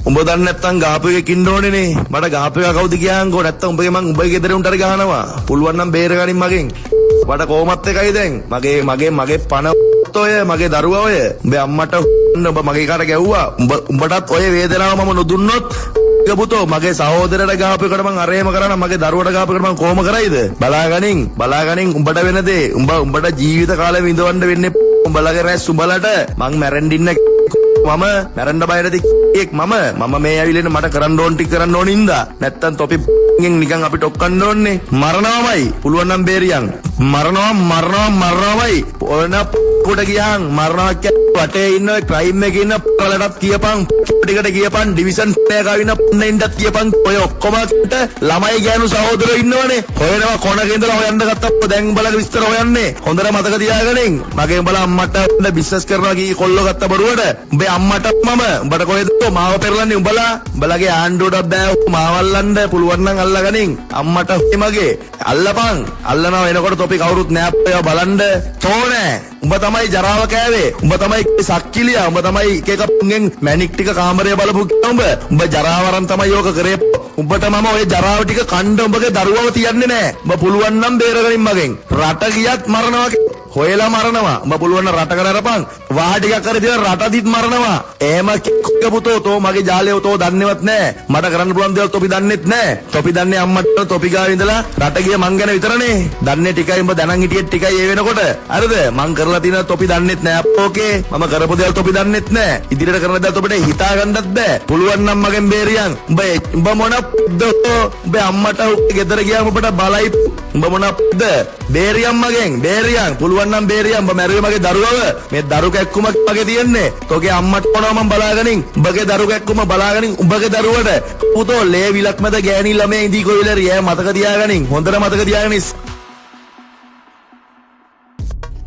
උඹ දන්නේ නැත්තම් ගාපු එකක් ඉන්න ඕනේනේ. මට ගාපු එක කවුද කියහන්කෝ නැත්තම් උඹගේ මං උඹගේ ගෙදර උන්ට හරි ගහනවා. පුළුවන් නම් බේරගනින් මගෙන්. මට කොහොමත් එකයි දැන්. මගේ පණ ඔය මගේ දරුවා ඔය. උඹේ අම්මට උඹ මගේ කාට ගැව්වා. උඹටත් ඔය වේදනාව මම නොදුන්නොත් පුතෝ මගේ සහෝදරයට ගාපු එකට මං අරේම කරා මගේ දරුවට ගාපු එකට මං කොහොම කරයිද? බලාගනින් උඹට වෙන දේ. උඹට ජීවිත කාලෙ විඳවන්න වෙන්නේ උඹලගේ රැස් උඹලට. මං මැරෙන්න මම මැරෙන්න බය නැති එක් මම මේ ඇවිල්ලා මට කරන්න ඕන ටික කරන්න ඕන ඉඳා. නැත්තම් තොපි නිකන් අපිට ඔක්කන්න ඕනේ. මරණවමයි. පුළුවන් නම් බේරියන්. මරණවමයි. ඕන කොට ගියන් මරණවක් වටේ ඉන්න ක්‍රයිම් එකේ ඉන්න වලටත් කියපන් ටිකට කියපන් ඩිවිෂන් එකක ආවින ඉන්නත් කියපන් ඔය ඔක්කොමට ළමයි ගෑනු සහෝදරයෝ ඉන්නවනේ. හොයනවා කොනක ඉඳලා හොයන්න ගත්තපො දැන් උඹලගේ විස්තර හොයන්නේ. හොඳට මතක තියාගනින්. මගේ උඹලා අම්මට බිස්නස් කරනවා කී කොල්ලෝ ගත්ත බරුවට උඹේ අම්මට උඹට කොහෙද මාව පෙරලන්නේ උඹලගේ ආණ්ඩුවට බෑ මාවල්ලන්න පුළුවන් නම් අල්ලගනින්. අම්මට මගේ අල්ලපන්. අල්ලනවා එනකොට තොපි කවුරුත් නෑ බලන්න තෝනේ. උඹ තමයි ජරාව කෑවේ. උඹ තමයි සක්කිලියා. උඹ තමයි එක එක පුංගෙන් මැනික් ටික කාමරේ බලපු උඹ ජරාවරන් තමයි යෝක කරේ. උඹට මම ඔය ජරාව ටික කණ්ඩ උඹගේ දරුවව තියන්නේ නෑ. උඹ පුළුවන් නම් බේරගනින් මගෙන්. රට ගියත් මරනවා හොයලා මරනවා. උඹ පුළුවන් නම් රට කරරපන්. වාහ ටිකක් කර දින රටදිත් මරනවා. එහෙම පුතෝ තෝ මගේ ජාලේ තෝ දන්නේවත් නෑ. මට කරන්න පුළුවන් දේවල් තොපි දන්නෙත් නෑ. තොපි දන්නේ අම්මට තොපි ගාව ඉඳලා රට ගිය මං ගැන විතරනේ. දන්නේ ටිකයි උඹ දැනන් හිටියෙත් ටිකයි ඒ වෙනකොට. හරිද? මං කරලා තියෙන තොපි දන්නෙත් නෑ අපෝකේ. මම කරපු දේවල් තොපි දන්නෙත් නෑ. ඉදිරියට කරන දේවල් තොපිට හිතා ගන්නත් බෑ. පුළුවන් නම් මගෙන් බේරියන්. උඹ මොන උඹ අම්මට ගෙදර ගියාම ඔබට බලයි. උඹ මොනක්ද? බේරියන් මගෙන්. බේරියන්. පුළුවන් නම් බේරියන්. උඹ මැරුවේ මගේ දරුවව. මේ දරු කැක්කුමක් මගේ තියෙන්නේ. තෝගේ අම්මට මොනවා මම බලාගනින්. උඹගේ දරු කැක්කුම බලාගනින් උඹගේ දරුවට. පුතෝ ලේ විලක් මැද ගෑණි ළමයි ඉඳී කොයිලරි ඈ මතක තියාගනින්. හොඳට මතක තියාගනින්.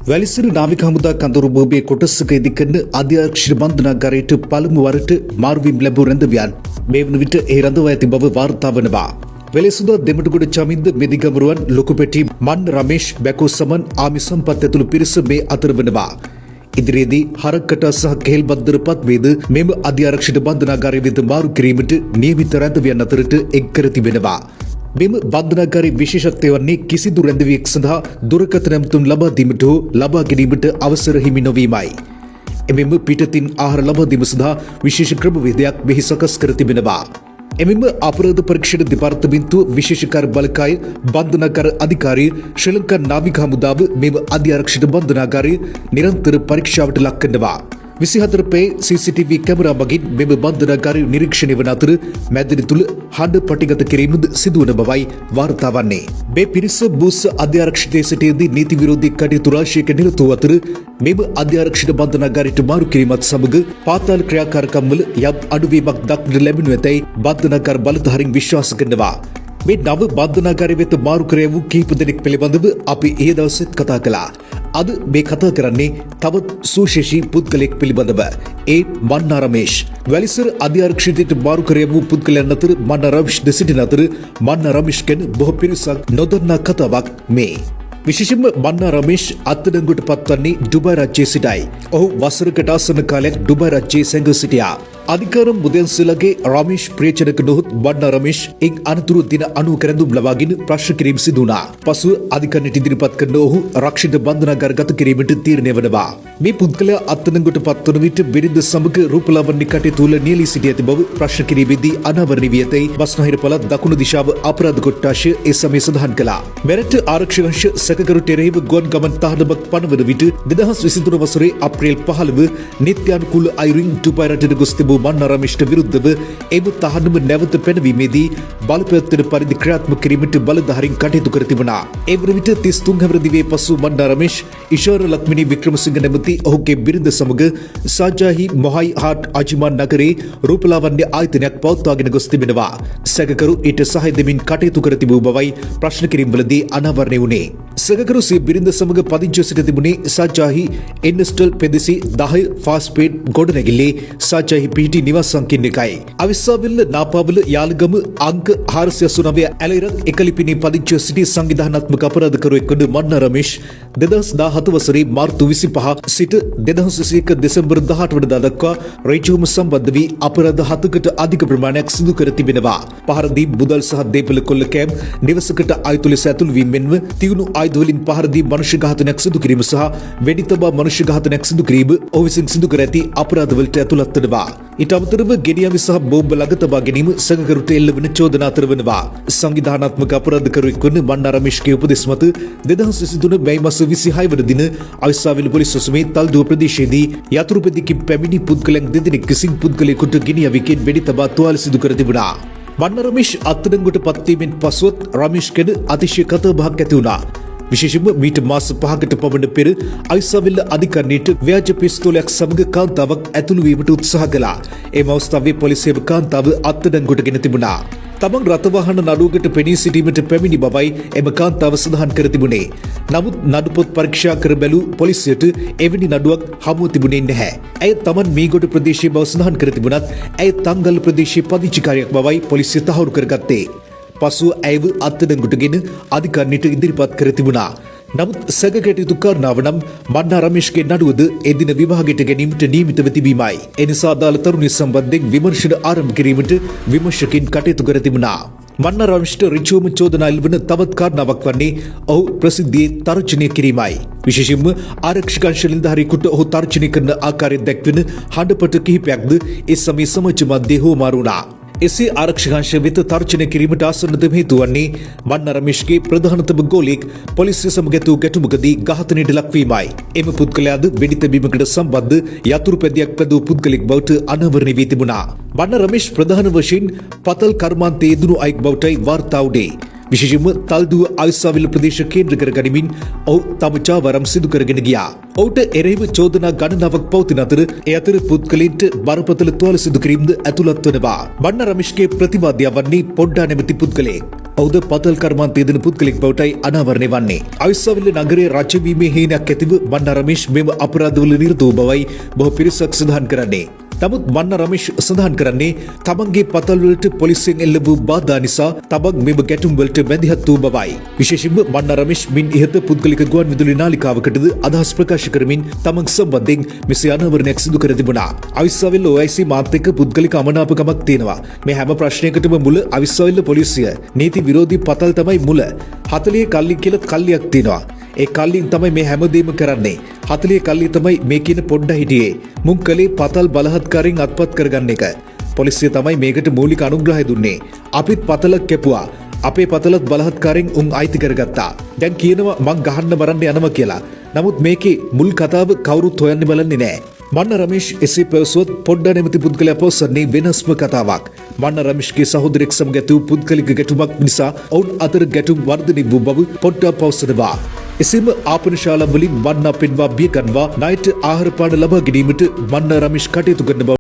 වැලිසර නාවික හමුදා කඳවුරු බෝබියේ කොටසක ඉදිකරන අධ්‍යක්ෂ බන්ධනාගාරයට පළමු වරට මාරුවීම් ලැබූ රැඳවියන් මේ වන විට ඒ රඳවා ඇති බව වාර්තා වනවා. වෙලෙසුදා දෙමටගොඩ චමින්ද මෙදිගමරුවන් ලොකුපෙටි මන් රමේෂ් බැකෝ සමන් ආමි සම්පත් ඇතුළු පිරිස මේ අතර වනවා. ඉදිරියේදී හරක්කට සහ කෙහෙල් බද්දර පත්වේද මෙම අධ්‍යක්ෂ බන්ධනාගාරය වෙත මාරු කිරීමට නියමිත රැඳවියන් අතරට එක් කර තිබෙනවා. මෙම බන්ධනාගාරයේ විශේෂත්වය වන්නේ කිසිදු රැඳවියෙක් සඳහා දුරකථන ඇමතුම් ලබා දීමට හෝ ලබා ගැනීමට අවසර හිමි නොවීමයි. එමෙන්ම පිටතින් ආහාර ලබා දීම සඳහා විශේෂ ක්‍රමවේදයක් මෙහි සකස් කර තිබෙනවා. එමෙන්ම අපරාධ පරීක්ෂණ දෙපාර්තමේන්තුව විශේෂ කාර්ය බලකාය බන්ධනාගාර අධිකාරී ශ්‍රී ලංකා නාවික හමුදාව මෙම අධ්‍යක්ෂ බන්ධනාගාරය නිරන්තර පරීක්ෂාවට ලක් කරනවා. 24 පේ CCTV කැමරා මගින් මෙම බන්ධනාගාරය නිරීක්ෂණය වන අතර මැදිරි තුල හඬ පටිගත කිරීමද සිදුවන බවයි වාර්තා වන්නේ. මේ පිරිස බුස් අධ්‍යක්ෂ දේශයේදී නීති විරෝධී කටයුතු රාශියක නිරත වූ අතර මෙම අධ්‍යක්ෂ බන්ධනාගාරයට මාරු කිරීමත් සමග පාතාල ක්‍රියාකාරකම් වල යම් අඩුවීමක් දක්නට ලැබෙනු ඇතැයි බන්ධනාගාර බලධාරීන් විශ්වාස කරනවා. මේ නව බන්ධනාගාරය වෙත මාරු කර වූ කීප දෙනෙක් පිළිබඳව අපි ඒ දවසෙත් කතා කළා. අද මේ කතා කරන්නේ තවත් සුශේෂී පුද්ගලයෙක් පිළිබඳව. ඒ මන්නා රමේෂ්. වැලිසර අධ්‍යක්ෂකයට මාරු කර වූ පුද්ගලයන් අතර මන්නා රමේෂ් ද සිටින අතර මන්නා රමේෂ් ගැන බොහෝ පිරිසක් නොදන්නා කතාවක් මේ. විශේෂයෙන්ම මන්නා රමේෂ් අත්අඩංගුවට පත්වන්නේ ඩුබායි රජයේ සිටයි. ඔහු වසරකට ආසන්න කාලයක් ඩුබායි රජයේ සැඟව සිටියා. අධිකාර මුදෙන්සලගේ රමේෂ් ප්‍රේචනක නොහොත් මන්නා රමේෂ් එක් අනතුරු දින 90 කැරඳුම් ලබාගෙන ප්‍රශ්න කිරීම සිදු වුණා. පසුව අධිකරණයට ඉදිරිපත් කරන ඔහු රක්ෂිත බන්ධනාගාර ගත කිරීමට තීරණය වනවා. මේ පුද්ගලයා අත්අඩංගුවට පත්වන විට බිරිඳ සමග රූපලාවන්‍ය කටයුතු වල නියැලී සිටි ඇති බව ප්‍රශ්න කිරීමේදී අනාවරණය වී ඇතැයි බස්නාහිර පළාත් දකුණු දිශාව අපරාධ කොට්ටාශය ඒ සමයේ සඳහන් කළා. මෙරට ආරක්ෂක අංශ සැකකරුට එරෙහිව ගුවන් ගමන් තහනමක් පනවන විට 2023 වසරේ අප්‍රේල් 15 නිත්‍යානුකූල අයුරින් ඩුබායි රටට ගොස් තිබූ මන්නා රමේෂ්ට විරුද්ධව එම තහනම නැවත පැනවීමේදී බලපෑත්තර පරිදි ක්‍රියාත්මක කිරීමට බලධාරීන් කටයුතු කර තිබුණා. ඒ වන විට 33 හැවිරිදිවේ පසු මන්නා රමේෂ් ඉෂාර ලක්මිනී වික්‍රමසිංහ නැමැති ඔහුගේ බිරිඳ සමග සාජාහි මොහයි හාට් අජිමාන් නගරේ රූපලාවන්‍ය ආයතනයක් පවත්වාගෙන ගොස් තිබෙනවා. සැකකරු ඊට සහාය දෙමින් කටයුතු කර තිබූ බවයි ප්‍රශ්න කිරීම්වලදී අනාවරණය වුණේ. සගකරු සිය බිරිඳ සමග පදිංචිව සිට තිබුණේ සාජාහි ඉන්ඩස්ට්‍රියල් පෙදෙසි 10 ෆාස්ට් ගොඩනැගිල්ලේ සාජාහි පිහිටි නිවාස සංකීර්ණ එකයි. අවිස්සාවිල්ල නාපාවල යාලගම අංක 489 ඇලයිරක් එකලිපිනී පදිංචිව සිටි සංවිධානාත්මක අපරාධකරුවෙක් වන මන්නා රමේෂ් 2017 වසරේ මාර්තු 25 සිට 2021 දෙසැම්බර් 18 වනදා දක්වා රේජුම සම්බන්ධ වී අපරාධ 7කට අධික ප්‍රමාණයක් සිදු කර තිබෙනවා. පහර දී මුදල් සහ දේපල කොල්ල කෑම් නිවසකට අයතු ලෙස ඇතුළු වීමෙන්ම තියුණු ආයුධ වලින් පහර දී මනුෂ්‍ය ඝාතනයක් සිදු කිරීම සහ වෙඩි තබා මනුෂ්‍ය ඝාතනයක් සිදු කිරීම ඔහු විසින් සිදු කර ඇති අපරාධවලට ඇතුළත් වෙනවා. ඊට අමතරව ගෙඩියවි සහ බෝම්බ ළඟ තබා ගැනීම සගකරුට එල්ලවන චෝදනා අතර වෙනවා. සංවිධානාත්මක අපරාධකරුවෙක් වන මන්නා රමේෂ්ගේ උපදෙස් මත 2023 මැයි මාස 26 වන දින අවිස්සාවිල පොලිස් සුසුමේ තල්දුව ප්‍රදේශයේදී යතුරු පෙදිකින් පැමිණි පුද්ගලයන් දෙදෙනෙක් විසින් පුද්ගලයෙකුට ගෙඩියවිකින් වෙඩි තබා තුවාල සිදු කර තිබුණා. මන්නා රමේෂ් අත්අඩංගුවට පත්වීමෙන් පසුවත් රමේෂ් ගැන අතිශය කතාබහක් ඇති වුණා. විශේෂයෙන්ම මීට මාස 5කට පමණ පෙර අවිස්සාවිල්ල අධිකරණයට ව්‍යාජ පිස්තෝලයක් සමග කාන්තාවක් ඇතුළු වීමට උත්සාහ කළා. එම අවස්ථාවේ පොලිසිය කාන්තාව අත්අඩංගුවට ගෙන තිබුණා. තමන් රථවාහන නඩුවකට පෙනී සිටීමට පැමිණි බවයි එම කාන්තාව සඳහන් කර තිබුණේ. නමුත් නඩු පොත් පරීක්ෂා කර බැලූ පොලිසියට එවැනි නඩුවක් හමුව තිබුණේ නැහැ. ඇය තමන් මීගොඩ ප්‍රදේශයේ බව සඳහන් කර තිබුණත් ඇය තංගල්ල ප්‍රදේශයේ පදිංචිකාරියක් බවයි පොලිසිය තහවුරු කරගත්තේ. පසුව ඇයව අත්අඩංගුවටගෙන අධිකරණයට ඉදිරිපත් කර තිබුණා. නමුත් සැකකැටයුතු කාරණාව නම් මන්නා රමේෂ්ගේ නඩුවද එදින විභාගයට ගැනීමට නියමිතව තිබීමයි. එනිසා අදාළ තරුණිය සම්බන්ධයෙන් විමර්ශන ආරම්භ කිරීමට විමර්ශකයින් කටයුතු කර තිබුණා. මන්නා රමේෂ්ට ඍජුවම චෝදනා එල්වන තවත් කාරණාවක් වන්නේ ඔහු ප්‍රසිද්ධියේ තර්ජනය කිරීමයි. විශේෂයෙන්ම ආරක්ෂක අංශ නිලධාරියෙකුට ඔහු තර්ජනය කරන ආකාරය දැක්වෙන හඬපට කිහිපයක්ද ඒ සමයේ සමාජ මධ්‍යයේ හුවමාරු වුණා. එසේ ආරක්ෂක අංශ වෙත තර්ජනය කිරීමට ආසන්නතම හේතු වන්නේ මන්නා රමේෂ්ගේ ප්‍රධානතම ගෝලයෙක් පොලිසිය සමග ඇති වූ ගැටුමකදී ඝාතනයට ලක්වීමයි. එම පුද්ගලයාද වෙඩි තැබීමකට සම්බන්ධ යතුරු පැදියක් පැදූ පුද්ගලෙක් බවට අනාවරණය වී තිබුණා. මන්නා රමේෂ් ප්‍රධාන වශයෙන් පතල් කර්මාන්තයේ යෙදුණු අයෙක් බවටයි වාර්තා වුණේ. විශේෂයෙන්ම තල්දුව අවිස්සාවිල ප්‍රදේශ කේන්ද්‍ර කර ගනිමින් ඔහු තම චාවරම් සිදු කරගෙන ගියා. ඔහුට එරෙහිව චෝදනා ගණනාවක් පවතින අතර ඒ අතර පුද්ගලයන්ට බරපතල තුවාල සිදු කිරීමද ඇතුළත් වෙනවා. මන්නා රමේෂ්ගේ ප්‍රතිවාදියා වන්නේ පොඩ්ඩා නැමැති පුද්ගලයෙක්. ඔහුද පතල් කර්මාන්තයේ යෙදෙන පුද්ගලෙක් බවටයි අනාවරණය වන්නේ. අවිස්සාවිල නගරයේ රජ වීමේ හේනයක් ඇතිව මන්නා රමේෂ් මෙම අපරාධවල නිරත වූ බවයි බොහෝ පිරිසක් සඳහන් කරන්නේ. නමුත් මන්නා රමේෂ් සඳහන් කරන්නේ තමන්ගේ පතල් වලට පොලිසියෙන් එල්ල වූ බාධා නිසා තමන් මෙම ගැටුම් වලට මැදිහත් වූ බවයි. විශේෂයෙන්ම මන්නා රමේෂ් මින් ඉහත පුද්ගලික ගුවන් විදුලි නාලිකාවකටද අදහස් ප්‍රකාශ කරමින් තමන් සම්බන්ධයෙන් මෙසේ අනාවරණයක් සිදු කර තිබුණා. අවිස්සාවිල්ල OIC මාත් එක්ක පුද්ගලික අමනාපකමක් තියෙනවා. මේ හැම ප්‍රශ්නයකටම මුල අවිස්සාවිල්ල පොලිසිය. නීති විරෝධී පතල් තමයි මුල. 40 කල්ලි කියලා කල්ලියක් තියෙනවා. ඒ කල්ලින් තමයි මේ හැමදේම කරන්නේ. 40 කල්ලි තමයි මේ කියන පොඩ්ඩ හිටියේ. මුන් කලේ පතල් බලහත්කාරයෙන් අත්පත් කරගන්න එක. පොලිසිය තමයි මේකට මූලික අනුග්‍රහය දුන්නේ. අපිත් පතලක් කැපුවා. අපේ පතලත් බලහත්කාරයෙන් උන් අයිති කරගත්තා. දැන් කියනවා මං ගහන්න මරන්න යනවා කියලා. නමුත් මේකේ මුල් කතාව කවුරුත් හොයන්න බලන්නේ නැහැ. මන්නා රමේෂ් එසේ පැවසුවත් පොඩ්ඩා නැමැති පුද්ගලයා පවසන්නේ වෙනස්ම කතාවක්. මන්නා රමේෂ්ගේ සහෝදරෙක් සමග ඇති වූ පුද්ගලික ගැටුමක් නිසා ඔවුන් අතර ගැටුම් වර්ධනය වූ බව පොඩ්ඩා පවසනවා. එසේම ආපනශාලා වලින් මන්නා පෙන්වා බිය ගන්වා ණයට ආහාර පාන ලබා ගැනීමට මන්නා රමේෂ් කටයුතු කරන බව